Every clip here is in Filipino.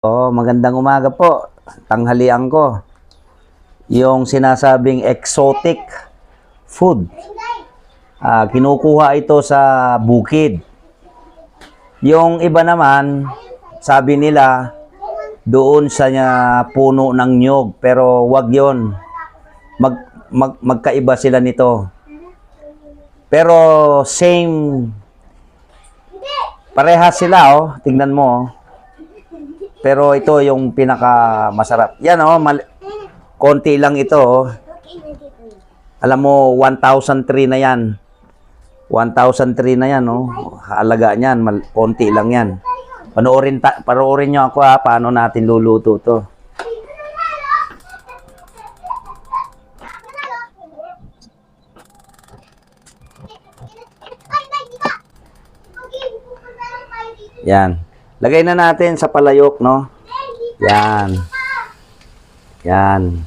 Magandang umaga po. Tanghalian ko. Yung sinasabing exotic food. Kinukuha ito sa bukid. Yung iba naman, sabi nila, doon sa puno ng nyog. Pero wag yon. Magkaiba sila nito. Pero same. Parehas sila, oh. Tingnan mo, oh. Pero ito yung pinaka masarap. Yan, oh, konti lang ito, oh. Alam mo, 1,003 na yan. 1,003 na yan, oh. Halaga niyan, konti lang yan. Panoorin nyo ako, ha, paano natin luluto to. Yan. Lagay na natin sa palayok, no? Yan. Yan.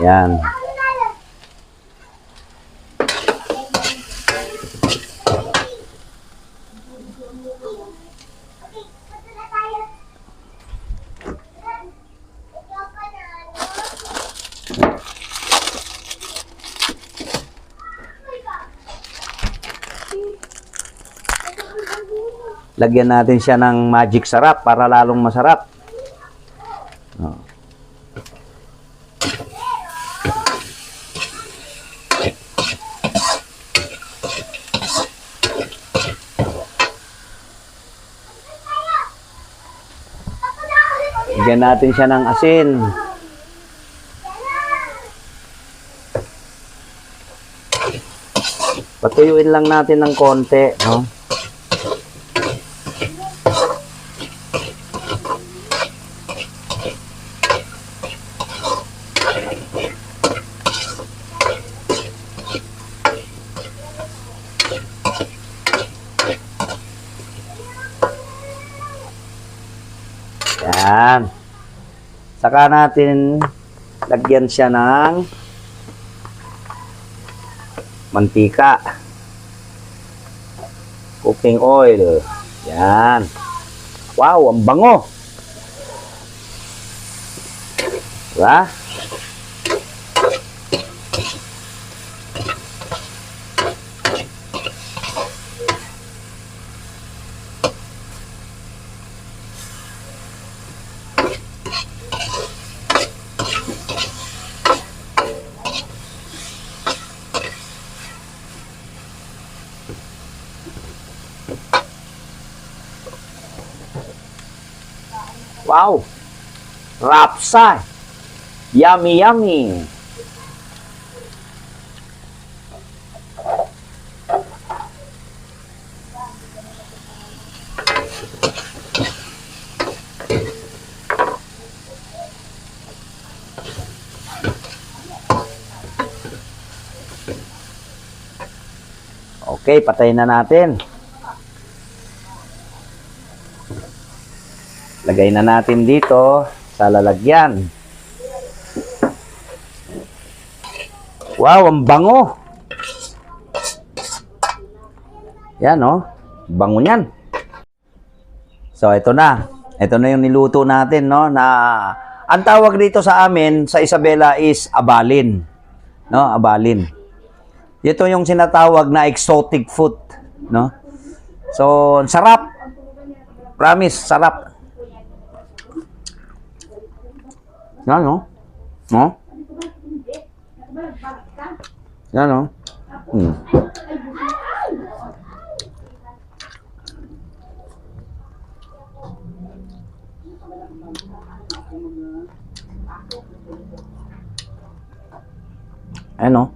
Yan. Lagyan natin siya ng magic sarap para lalong masarap. Oh. Lagyan natin siya ng asin. Patuyuin lang natin ng konti, no? Yan. Saka natin lagyan siya ng mantika. Cooking oil. Yan. Wow, ang bango. Diba? Wow! Rapsa! Yummy, yummy! Okay, patayin na natin. Lagay na natin dito sa lalagyan. Wow, ang bango. Yan, oh. Bango niyan. So, ito na. Ito na yung niluto natin, no? Ang tawag dito sa amin, sa Isabela, is abalin. No? Abalin. Ito yung sinatawag na exotic food, no? So, sarap. Promise, sarap. Yan, no? No? Yan, no? Ayan, no?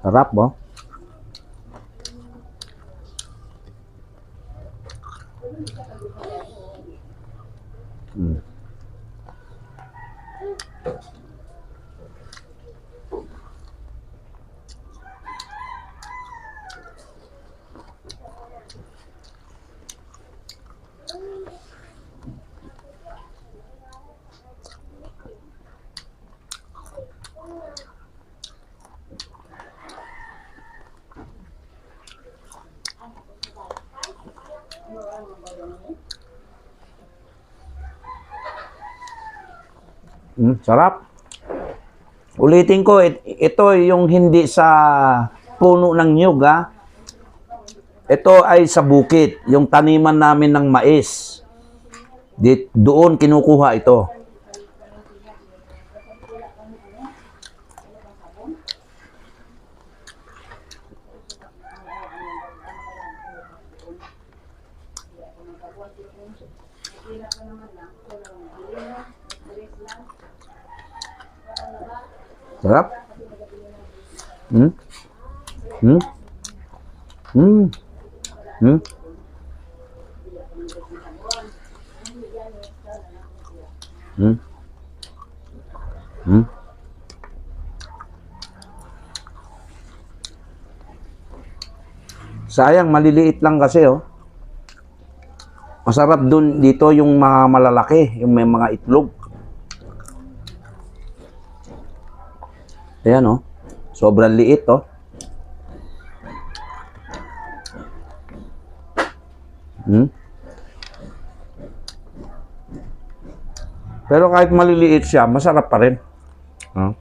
Sarap, bo. Sarap. Ulitin ko, ito yung hindi sa puno ng nyug, ha? Ito ay sa bukit, yung taniman namin ng mais. Doon kinukuha ito. Sarap. Hmm? Hmm? Hmm? Hmm? Hmm? Hmm? Sayang, maliliit lang kasi, oh. Masarap dun, dito yung mga malalaki, yung may mga itlog. Ayan, oh. Sobrang liit, oh. Hmm? Pero kahit maliliit siya, masarap pa rin. Huh?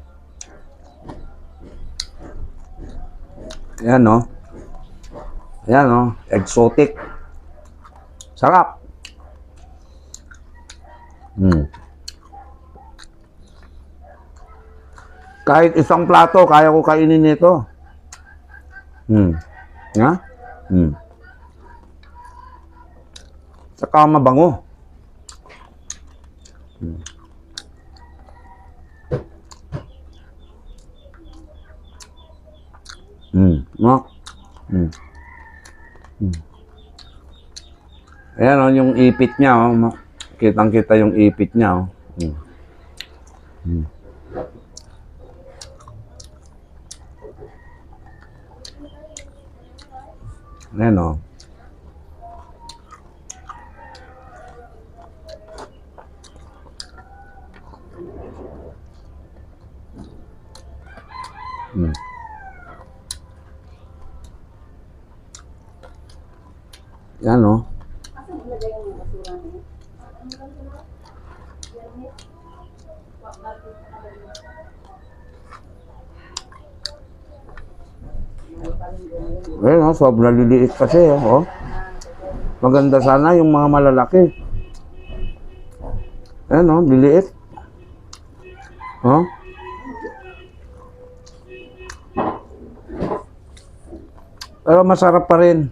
Ayan, oh. Ayan, oh. Exotic. Sarap. Hmm. Kahit isang plato, kaya ko kainin nito. Hmm. Ha? Hmm. Saka mabango. Hmm. No? Hmm. Hmm. Ayan, oh, yung ipit niya, oh. Kitang-kita yung ipit niya, oh. Hmm. Hmm. Ayan, oh. Hmm. Yan, oh. Ayan, oh. Sobrang liliit kasi, oh. Maganda sana yung mga malalaki. Ayan, oh. Liliit. Oh. Pero masarap pa rin.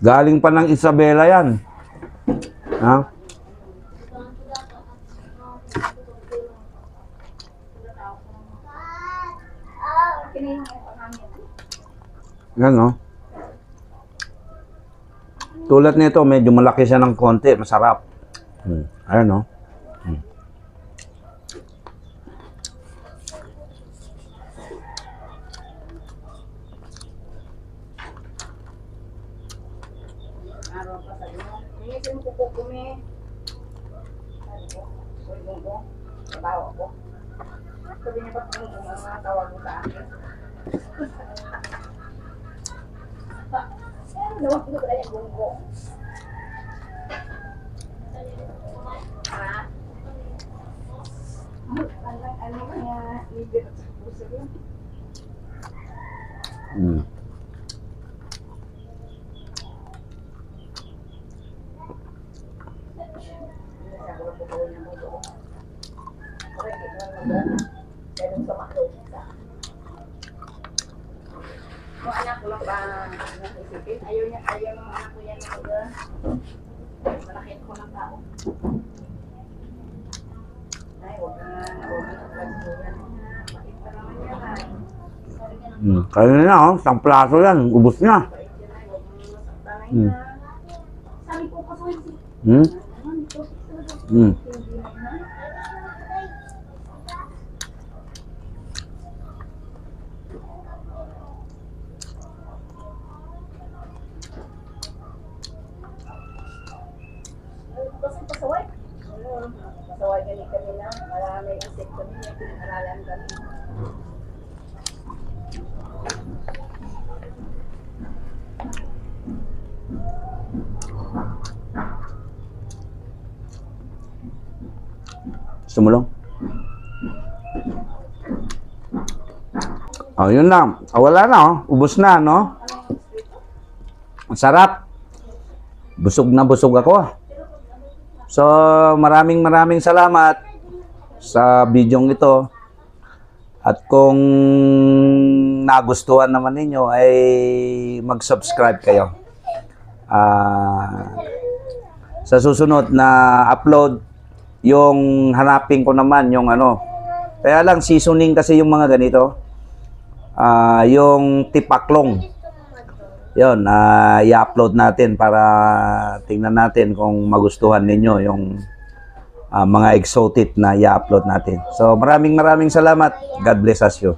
Galing pa ng Isabela yan. Ha? Yan, no? Tulad nito, medyo malaki siya ng konti. Masarap. Ayan, no? Araw pa sa inyo. Hindi ko kukukumi. Trabaho ako. Sabi niya ba kung mga tawag mo sa akin? Ano ko ba yung bunggo? Ha? Ano kaya libre at sa puso yun? Kung anak ko lang ba isipin, ayaw ng anak ko yan malaki ko ng tao. Ay, huwag na yan. Bakit pa naman yan? Kaya na, oh. Isang plato yan. Ubus niya. Sabi ko pa si pasaway. Pasaway galing kami na. Marami ang sektor niya. Pinag-aralan kami. Sumulong. Oh, yun lang. Wala na, oh. Ubos na, no? Ang sarap. Busog na busog ako. So, maraming salamat sa bidyong ito. At kung nagustuhan naman ninyo, ay mag-subscribe kayo. Sa susunod na upload, yung hanapin ko naman yung ano. Kaya lang, seasoning kasi yung mga ganito. Yung tipaklong. Yun, i-upload natin para tingnan natin kung magustuhan ninyo yung mga exotic na i-upload natin. So maraming salamat. God bless us you.